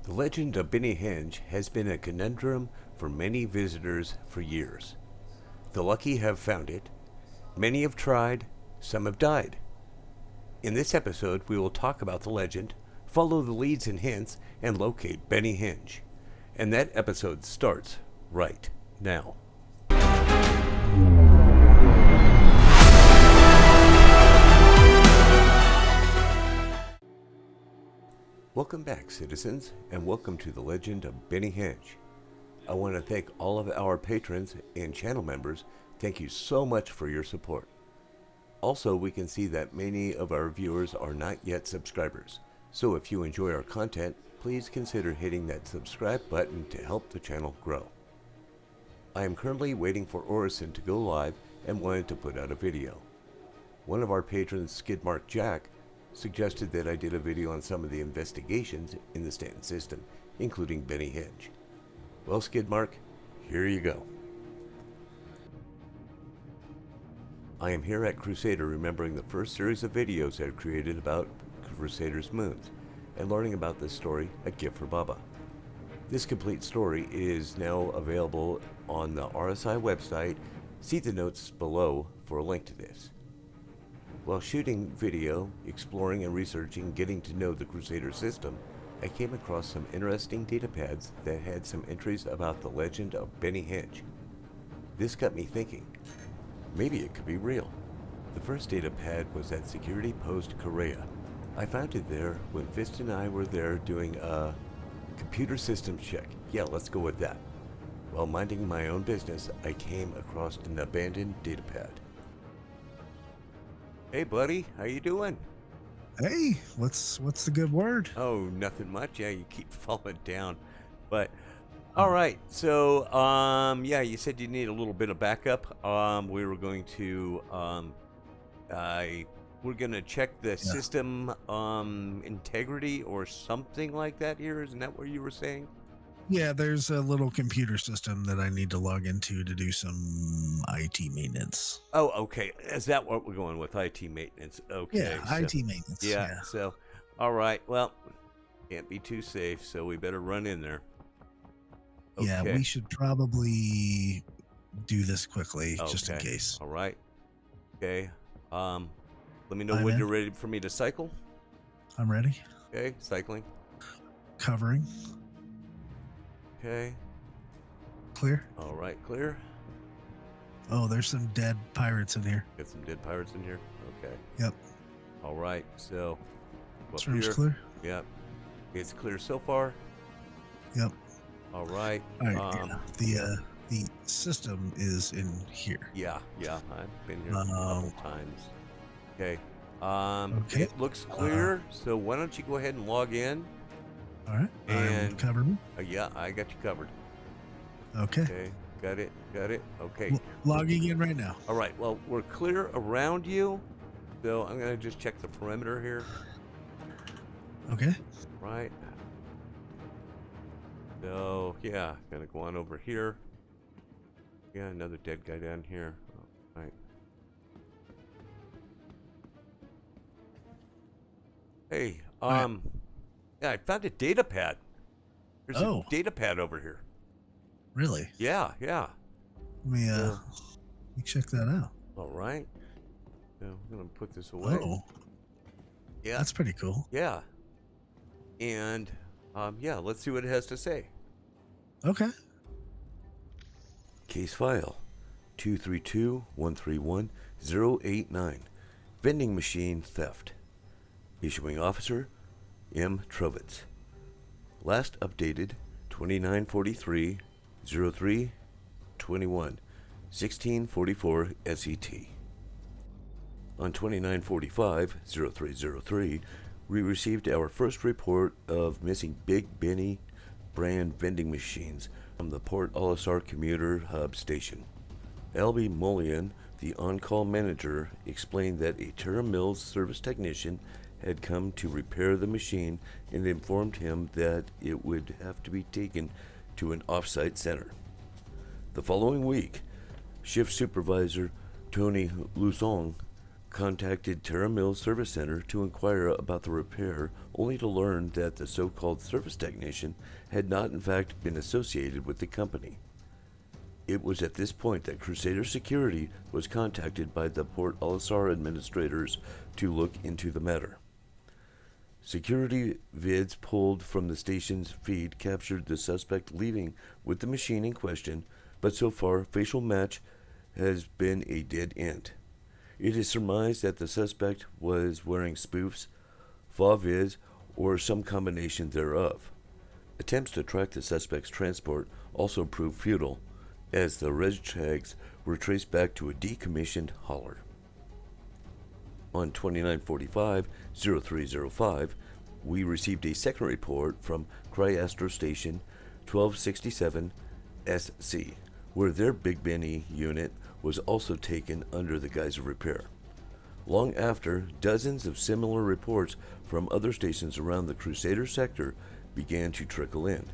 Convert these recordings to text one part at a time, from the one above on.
The Legend of Bennyhenge has been a conundrum for many visitors for years. The lucky have found it, many have tried, some have died. In this episode, we will talk about the legend, follow the leads and hints, and locate Bennyhenge. And that episode starts right now. Welcome back, citizens, and welcome to the Legend of Bennyhenge. I want to thank all of our patrons and channel members. Thank you so much for your support. Also, we can see that many of our viewers are not yet subscribers. So if you enjoy our content, please consider hitting that subscribe button to help the channel grow. I am currently waiting for Orison to go live and wanted to put out a video. One of our patrons, Skidmark Jack, suggested that I did a video on some of the investigations in the Stanton system, including Bennyhenge. Well, Skidmark, here you go. I am here at Crusader remembering the first series of videos I created about Crusader's moons, and learning about this story, A Gift for Baba. This complete story is now available on the RSI website. See the notes below for a link to this. While shooting video, exploring and researching, getting to know the Crusader system, I came across some interesting data pads that had some entries about the legend of Bennyhenge. This got me thinking, maybe it could be real. The first data pad was at Security Post Korea. I found it there when Fist and I were there doing a computer systems check. Yeah, let's go with that. While minding my own business, I came across an abandoned data pad. Hey buddy, how you doing? Hey, what's the good word? Oh, nothing much. Yeah, you keep falling down. But all right. So, yeah, you said you need a little bit of backup. We were going to we're going to check the system integrity or something like that here. Isn't that what you were saying? Yeah, there's a little computer system that I need to log into to do some IT maintenance. Oh, okay. Is that what we're going with? IT maintenance. Okay. Yeah, so, IT maintenance. Yeah. So, all right. Well, can't be too safe, so we better run in there. Okay. Yeah, we should probably do this quickly, just in case. All right. Okay. Let me know when you're ready for me to cycle. I'm ready. Okay, cycling. Covering. Okay. Clear. All right, clear. Oh, there's some dead pirates in here. Got some dead pirates in here. Okay. Yep. All right. So, This room's clear. Yep. It's clear so far. Yep. All right. All right. The system is in here. Yeah. I've been here a couple times. Okay. Okay. It looks clear. So why don't you go ahead and log in? All right. And cover me. Yeah, I got you covered. Okay. Okay. Got it. Okay. Logging in right now. All right. Well, we're clear around you. So I'm gonna just check the perimeter here. Okay. Right. So yeah, gonna go on over here. Yeah, another dead guy down here. All right. Hey, yeah, I found a data pad. There's a data pad over here. Really? Yeah. Let me check that out. All right. So I'm gonna put this away. Oh. Yeah. That's pretty cool. Yeah. And yeah, let's see what it has to say. Okay. Case file 232-131-089. Vending machine theft. Issuing officer M. Trovitz. Last updated 2943-03-21, 1644 SET. On 2945-0303, we received our first report of missing Big Benny brand vending machines from the Port Olisar commuter hub station. Albie Mullion, the on-call manager, explained that a Terra Mills service technician had come to repair the machine and informed him that it would have to be taken to an off-site center. The following week, shift supervisor Tony Lusong contacted Terra Mills Service Center to inquire about the repair only to learn that the so-called service technician had not in fact been associated with the company. It was at this point that Crusader Security was contacted by the Port Olisar administrators to look into the matter. Security vids pulled from the station's feed captured the suspect leaving with the machine in question, but so far, facial match has been a dead end. It is surmised that the suspect was wearing spoofs, FAV-viz, or some combination thereof. Attempts to track the suspect's transport also proved futile, as the reg tags were traced back to a decommissioned hauler. On 2945-0305, we received a second report from Cryastro Station 1267-SC, where their Big Benny unit was also taken under the guise of repair. Long after, dozens of similar reports from other stations around the Crusader sector began to trickle in,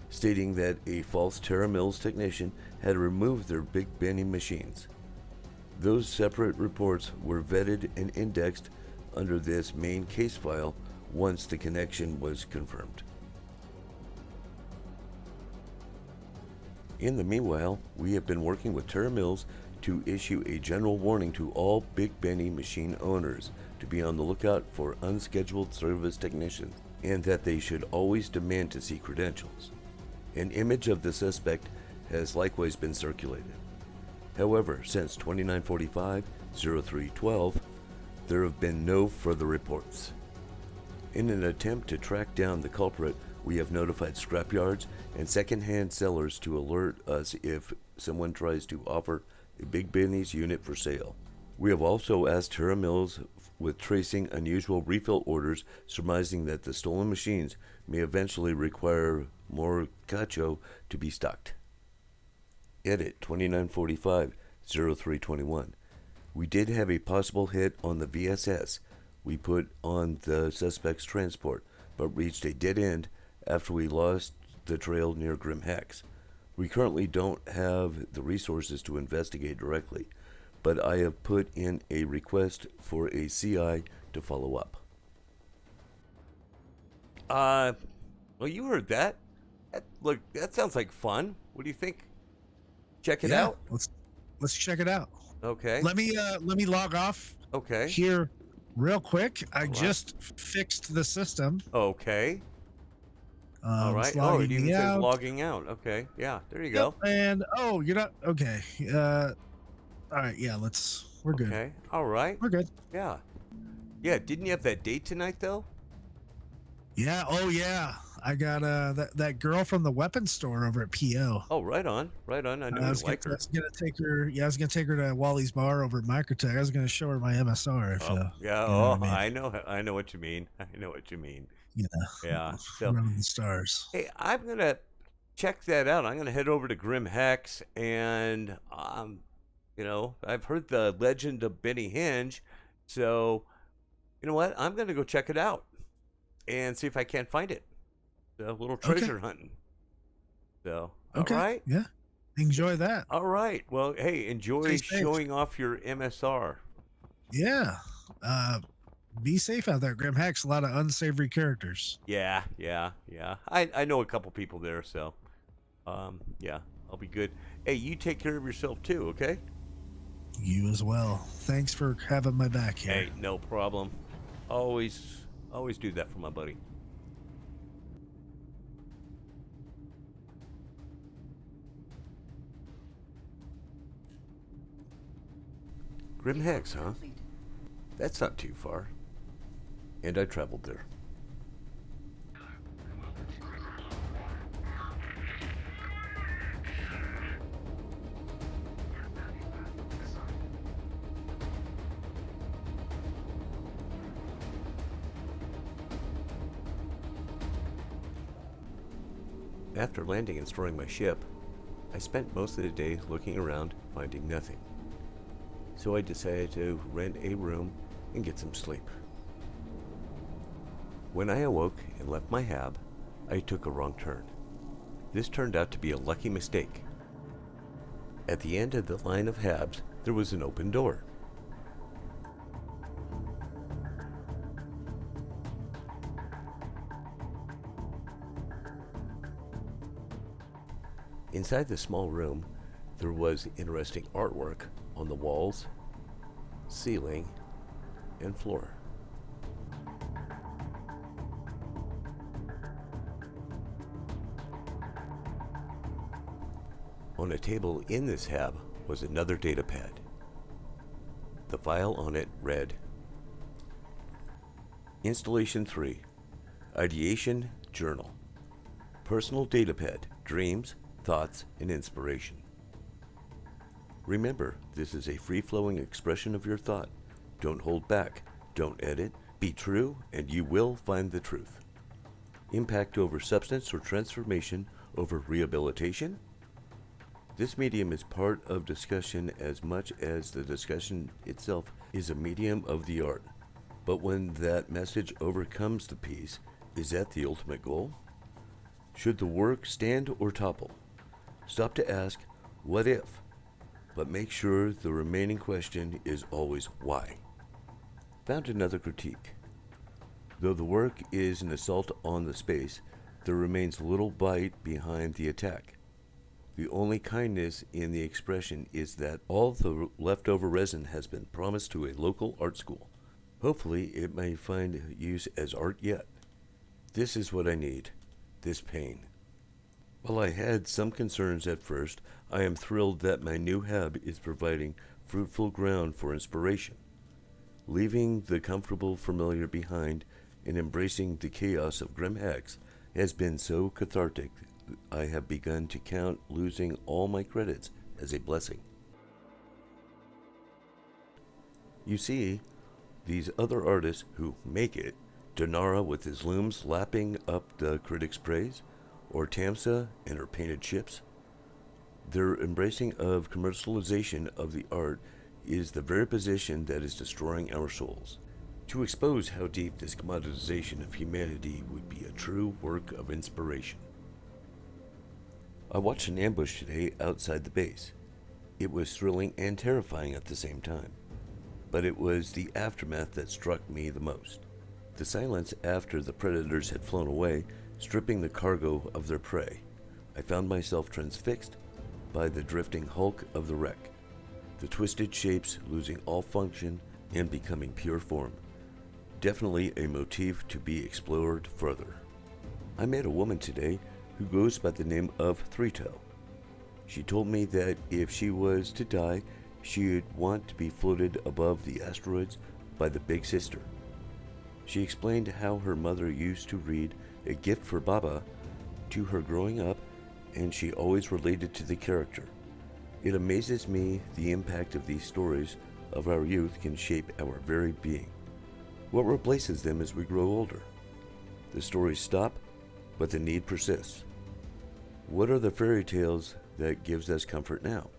stating that a false Terra Mills technician had removed their Big Benny machines. Those separate reports were vetted and indexed under this main case file once the connection was confirmed. In the meanwhile, we have been working with Terra Mills to issue a general warning to all Big Benny machine owners to be on the lookout for unscheduled service technicians, and that they should always demand to see credentials. An image of the suspect has likewise been circulated. However, since 2945-0312, there have been no further reports. In an attempt to track down the culprit, we have notified scrapyards and second-hand sellers to alert us if someone tries to offer a Big Benny's unit for sale. We have also asked Terra Mills with tracing unusual refill orders, surmising that the stolen machines may eventually require more cacho to be stocked. Edit 2945-0321. We did have a possible hit on the VSS we put on the suspect's transport, but reached a dead end after we lost the trail near Grim Hex. We currently don't have the resources to investigate directly, but I have put in a request for a CI to follow up. Well, you heard that. Look, that sounds like fun. What do you think? Check it out? Let's check it out. Okay. Let me log off. Okay. Here real quick. I just fixed the system. Okay. All right. Oh, it even says logging out. Okay. Yeah. There you go. And you're not okay. All right. Yeah. We're good. Okay. All right. We're good. Yeah. Yeah. Didn't you have that date tonight though? Yeah. Oh yeah. I got that girl from the weapons store over at PO. Oh, right on. Right on. I knew you like her. I was gonna take her. Yeah, I was gonna take her to Wally's bar over at Microtech. I was gonna show her my MSR. If, yeah. You know what I mean. I know what you mean. I know what you mean. Yeah. Yeah. So, running the stars. Hey, I'm gonna check that out. I'm gonna head over to Grim Hex, and I've heard the Legend of Bennyhenge, so you know what? I'm gonna go check it out and see if I can't find it. A little treasure hunting. So, all right. Yeah. Enjoy that. All right. Well, hey, enjoy showing off your MSR. Yeah. Be safe out there, Grim Hex. A lot of unsavory characters. Yeah. I know a couple people there, so yeah, I'll be good. Hey, you take care of yourself too, okay? You as well. Thanks for having my back here. Hey, no problem. Always do that for my buddy. Grim Hex, huh? That's not too far. And I traveled there. After landing and storing my ship, I spent most of the day looking around, finding nothing. So I decided to rent a room and get some sleep. When I awoke and left my hab, I took a wrong turn. This turned out to be a lucky mistake. At the end of the line of habs, there was an open door. Inside the small room, there was interesting artwork on the walls, ceiling, and floor. On a table in this hab was another data pad. The file on it read, Installation 3, Ideation Journal, Personal Datapad, Dreams, Thoughts, and Inspiration. Remember, this is a free-flowing expression of your thought. Don't hold back, don't edit, be true, and you will find the truth. Impact over substance or transformation over rehabilitation? This medium is part of discussion as much as the discussion itself is a medium of the art. But when that message overcomes the piece, is that the ultimate goal? Should the work stand or topple? Stop to ask, what if? But make sure the remaining question is always why. Found another critique. Though the work is an assault on the space, there remains little bite behind the attack. The only kindness in the expression is that all the leftover resin has been promised to a local art school. Hopefully it may find use as art yet. This is what I need, this pain. While I had some concerns at first, I am thrilled that my new hab is providing fruitful ground for inspiration. Leaving the comfortable familiar behind and embracing the chaos of grim hacks has been so cathartic. I have begun to count losing all my credits as a blessing. You see, these other artists who make it, Donara with his looms lapping up the critics' praise, or Tamsa and her painted ships, their embracing of commercialization of the art is the very position that is destroying our souls. To expose how deep this commoditization of humanity would be a true work of inspiration. I watched an ambush today outside the base. It was thrilling and terrifying at the same time, but it was the aftermath that struck me the most. The silence after the predators had flown away, stripping the cargo of their prey. I found myself transfixed by the drifting hulk of the wreck, the twisted shapes losing all function and becoming pure form. Definitely a motif to be explored further. I met a woman today who goes by the name of Three Toe. She told me that if she was to die, she would want to be floated above the asteroids by the Big Sister. She explained how her mother used to read A Gift for Baba to her growing up, and she always related to the character. It amazes me the impact of these stories of our youth can shape our very being. What replaces them as we grow older? The stories stop, but the need persists. What are the fairy tales that gives us comfort now?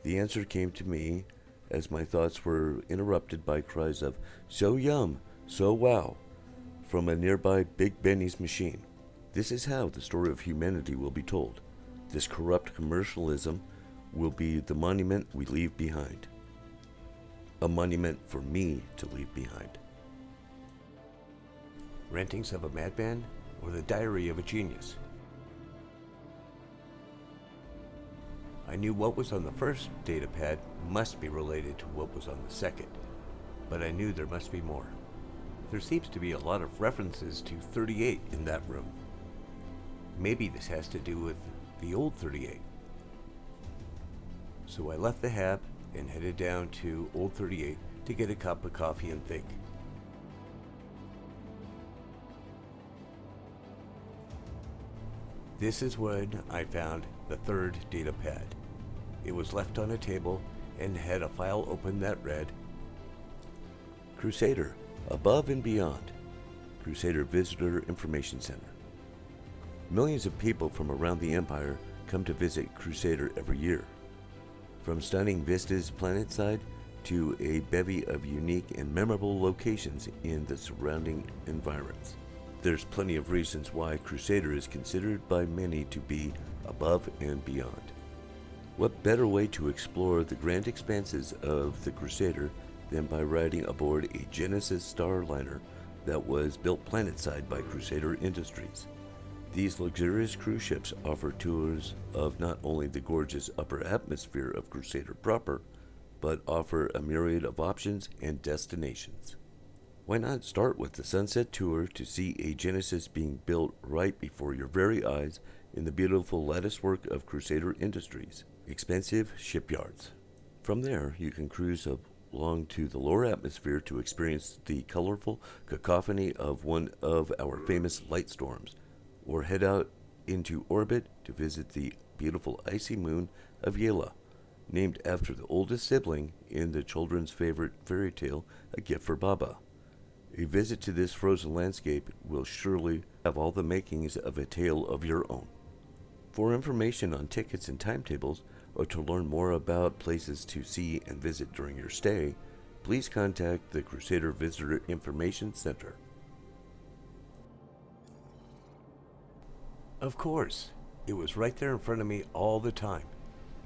The answer came to me as my thoughts were interrupted by cries of, "So yum, so wow," from a nearby Big Benny's machine. This is how the story of humanity will be told. This corrupt commercialism will be the monument we leave behind. A monument for me to leave behind. Rantings of a Madman or the Diary of a Genius? I knew what was on the first datapad must be related to what was on the second, but I knew there must be more. There seems to be a lot of references to 38 in that room. Maybe this has to do with the old 38. So I left the hab and headed down to Old 38 to get a cup of coffee and think. This is when I found the third datapad. It was left on a table and had a file open that read, Crusader, Above and Beyond, Crusader Visitor Information Center. Millions of people from around the Empire come to visit Crusader every year. From stunning vistas planetside to a bevy of unique and memorable locations in the surrounding environs. There's plenty of reasons why Crusader is considered by many to be above and beyond. What better way to explore the grand expanses of the Crusader than by riding aboard a Genesis Starliner that was built planetside by Crusader Industries? These luxurious cruise ships offer tours of not only the gorgeous upper atmosphere of Crusader proper, but offer a myriad of options and destinations. Why not start with the sunset tour to see a Genesis being built right before your very eyes in the beautiful latticework of Crusader Industries' expensive shipyards. From there, you can cruise along to the lower atmosphere to experience the colorful cacophony of one of our famous light storms, or head out into orbit to visit the beautiful icy moon of Jawa, named after the oldest sibling in the children's favorite fairy tale, A Gift for Baba. A visit to this frozen landscape will surely have all the makings of a tale of your own. For information on tickets and timetables, or to learn more about places to see and visit during your stay, please contact the Crusader Visitor Information Center. Of course, it was right there in front of me all the time.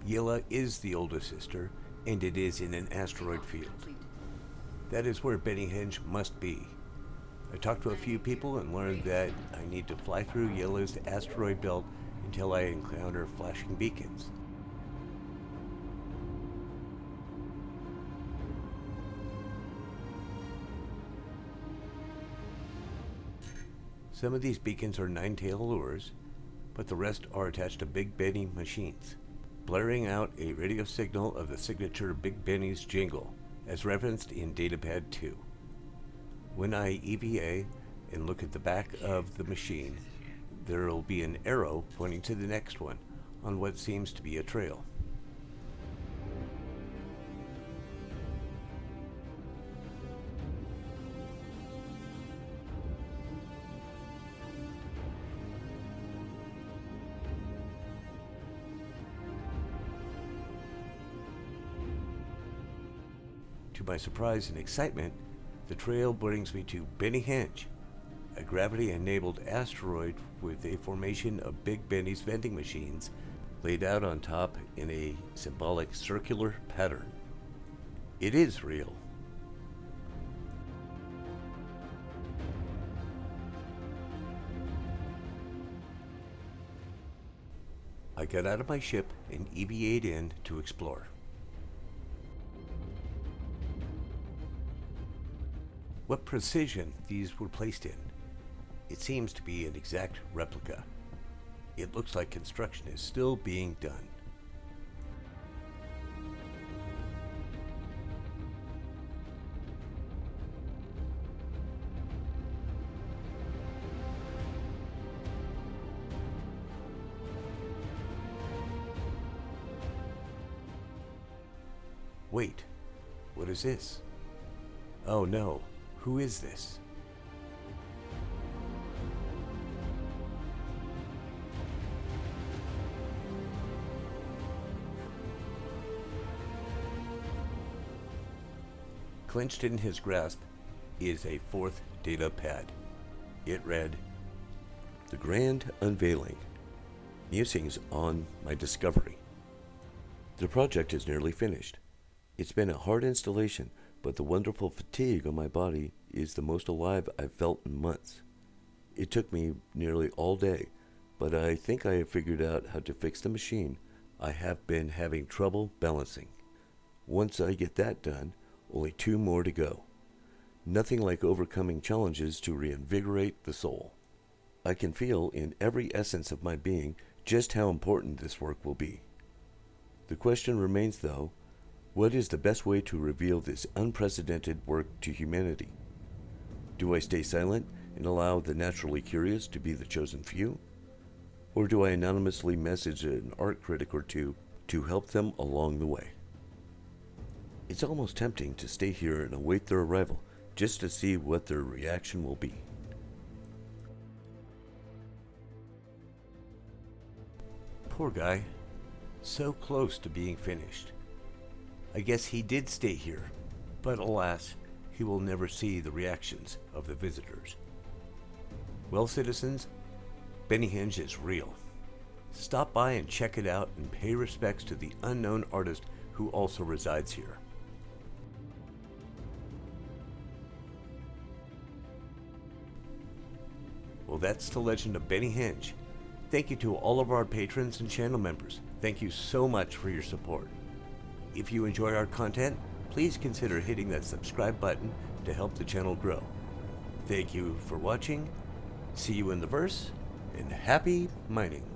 Jawa is the oldest sister, and it is in an asteroid field. That is where Bennyhenge must be. I talked to a few people and learned that I need to fly through Jawa's asteroid belt until I encounter flashing beacons. Some of these beacons are nine-tail lures, but the rest are attached to Big Benny machines, blaring out a radio signal of the signature Big Benny's jingle, as referenced in Datapad 2. When I EVA and look at the back of the machine, there will be an arrow pointing to the next one on what seems to be a trail. To my surprise and excitement, the trail brings me to Bennyhenge, a gravity-enabled asteroid with a formation of Big Benny's vending machines laid out on top in a symbolic circular pattern. It is real. I got out of my ship and EVA'd in to explore. What precision these were placed in. It seems to be an exact replica. It looks like construction is still being done. Wait, what is this? Oh no. Who is this? Clenched in his grasp is a fourth data pad. It read, "The Grand Unveiling. Musings on my discovery." The project is nearly finished. It's been a hard installation, but the wonderful fatigue on my body is the most alive I've felt in months. It took me nearly all day, but I think I have figured out how to fix the machine I have been having trouble balancing. Once I get that done, only 2 more to go. Nothing like overcoming challenges to reinvigorate the soul. I can feel in every essence of my being just how important this work will be. The question remains, though, what is the best way to reveal this unprecedented work to humanity? Do I stay silent and allow the naturally curious to be the chosen few? Or do I anonymously message an art critic or two to help them along the way? It's almost tempting to stay here and await their arrival just to see what their reaction will be. Poor guy, so close to being finished. I guess he did stay here, but alas, he will never see the reactions of the visitors. Well, citizens, Bennyhenge is real. Stop by and check it out and pay respects to the unknown artist who also resides here. Well, that's the Legend of Bennyhenge. Thank you to all of our patrons and channel members. Thank you so much for your support. If you enjoy our content, please consider hitting that subscribe button to help the channel grow. Thank you for watching. See you in the verse, and happy mining.